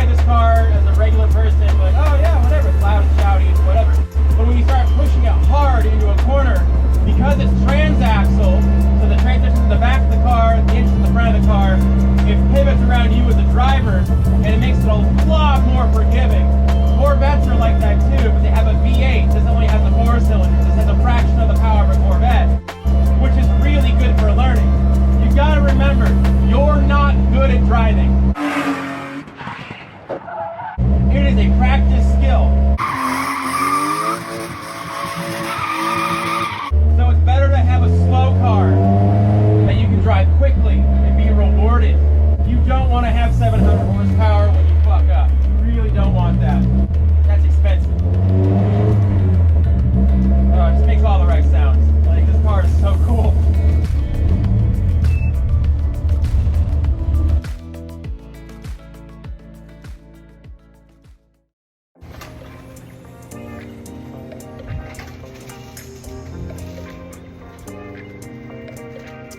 ride this car as a regular person, like, oh yeah, whatever, it's loud and shouty, it's whatever. But when you start pushing it hard into a corner, because it's transaxle, so the transmission's in the back of the car, the engine's in the front of the car, it pivots around you as the driver, and it makes it a lot more forgiving. Corvettes are like that too, but they have a V8. This only has the 4 cylinders. This has a fraction of the power of a Corvette, which is really good for learning. You gotta remember, you're not good at driving. It is a practice skill. So it's better to have a slow car that you can drive quickly and be rewarded. You don't want to have 700 horsepower when you fuck up. You really don't want that. That's expensive. It just makes all the right sounds. Like, this car is so cool.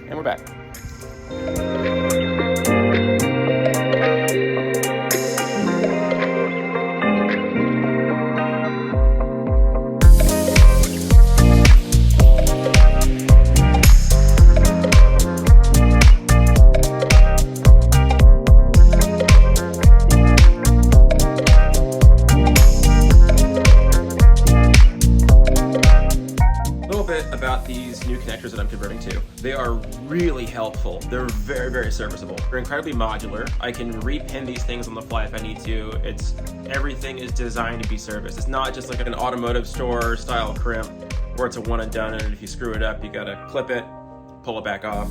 And we're back. About these new connectors that I'm converting to. They are really helpful. They're very, very serviceable. They're incredibly modular. I can repin these things on the fly if I need to. Everything is designed to be serviced. It's not just like an automotive store style crimp where it's a one and done, and if you screw it up, you gotta clip it, pull it back off,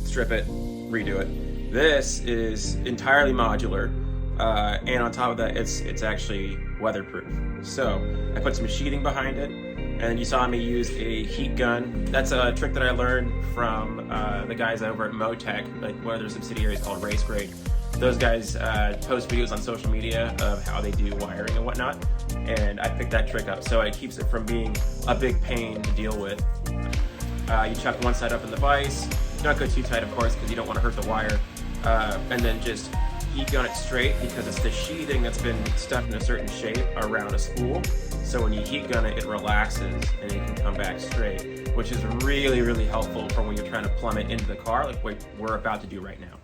strip it, redo it. This is entirely modular, and on top of that, it's actually weatherproof. So I put some sheeting behind it. And you saw me use a heat gun. That's a trick that I learned from the guys over at Motec, like one of their subsidiaries called Race Grade. Those guys post videos on social media of how they do wiring and whatnot, and I picked that trick up, so it keeps it from being a big pain to deal with. You chuck one side up in the vise, not go too tight of course because you don't want to hurt the wire, and then just heat gun it straight because it's the sheathing that's been stuck in a certain shape around a spool. So when you heat gun it, it relaxes and it can come back straight, which is really, really helpful for when you're trying to plumb it into the car like what we're about to do right now.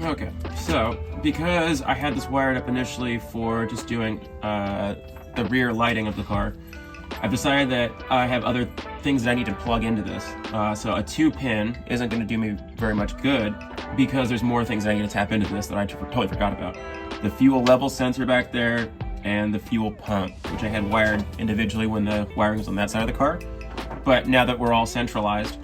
Okay, so because I had this wired up initially for just doing the rear lighting of the car, I've decided that I have other things that I need to plug into this. So a 2-pin isn't going to do me very much good because there's more things that I need to tap into this that I totally forgot about. The fuel level sensor back there and the fuel pump, which I had wired individually when the wiring was on that side of the car. But now that we're all centralized,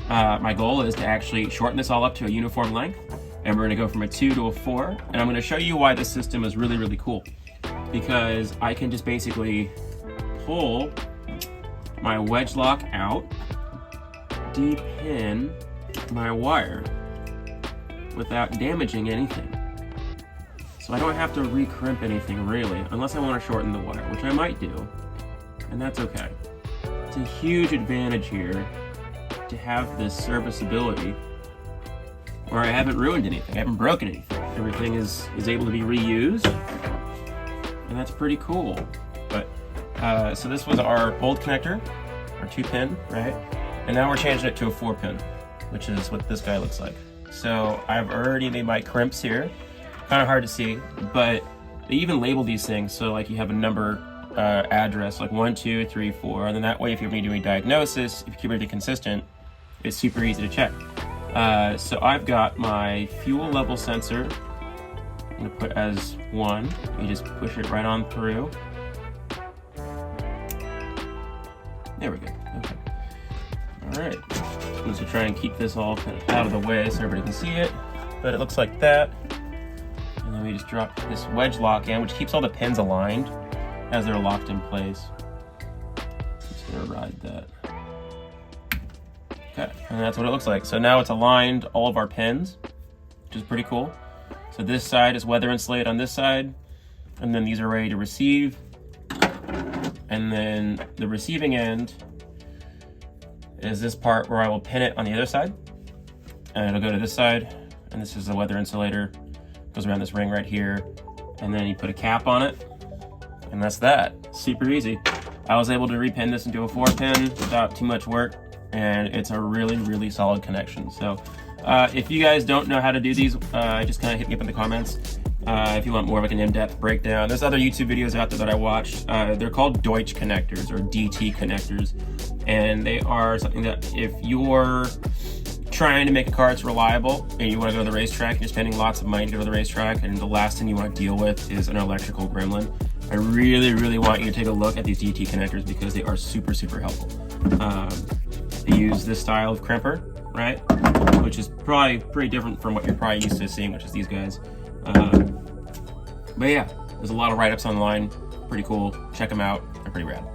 my goal is to actually shorten this all up to a uniform length, and we're going to go from a 2 to a 4, and I'm going to show you why this system is really, really cool. Because I can just basically pull my wedge lock out, depin my wire without damaging anything. So I don't have to recrimp anything really, unless I want to shorten the wire, which I might do, and that's okay. It's a huge advantage here to have this serviceability where I haven't ruined anything, I haven't broken anything. Everything is able to be reused, and that's pretty cool. But so this was our old connector, our 2-pin, right? And now we're changing it to a 4-pin, which is what this guy looks like. So I've already made my crimps here. Kind of hard to see, but they even label these things. So like you have a number address, like 1, 2, 3, 4, and then that way if you're doing diagnosis, if you keep everything consistent, it's super easy to check. So I've got my fuel level sensor. I'm gonna put as 1. You just push it right on through. There we go. Okay. All right. I'm just gonna try and keep this all kind of out of the way so everybody can see it. But it looks like that. And then we just drop this wedge lock in, which keeps all the pins aligned as they're locked in place. Just gonna ride that. Okay, and that's what it looks like. So now it's aligned all of our pins, which is pretty cool. So this side is weather insulated on this side, and then these are ready to receive. And then the receiving end is this part where I will pin it on the other side, and it'll go to this side, and this is the weather insulator, goes around this ring right here, and then you put a cap on it, and that's that. Super easy. I was able to repin this into a 4-pin without too much work, and it's a really, really solid connection. So if you guys don't know how to do these, just kind of hit me up in the comments. If you want more of like an in-depth breakdown, there's other YouTube videos out there that I watched. They're called Deutsch Connectors or DT Connectors, and they are something that if you're trying to make a car that's reliable and you want to go to the racetrack, you're spending lots of money to go to the racetrack, and the last thing you want to deal with is an electrical gremlin, I really, really want you to take a look at these DT connectors because they are super, super helpful. They use this style of crimper, right? Which is probably pretty different from what you're probably used to seeing, which is these guys. But yeah, there's a lot of write-ups online. Pretty cool. Check them out. They're pretty rad.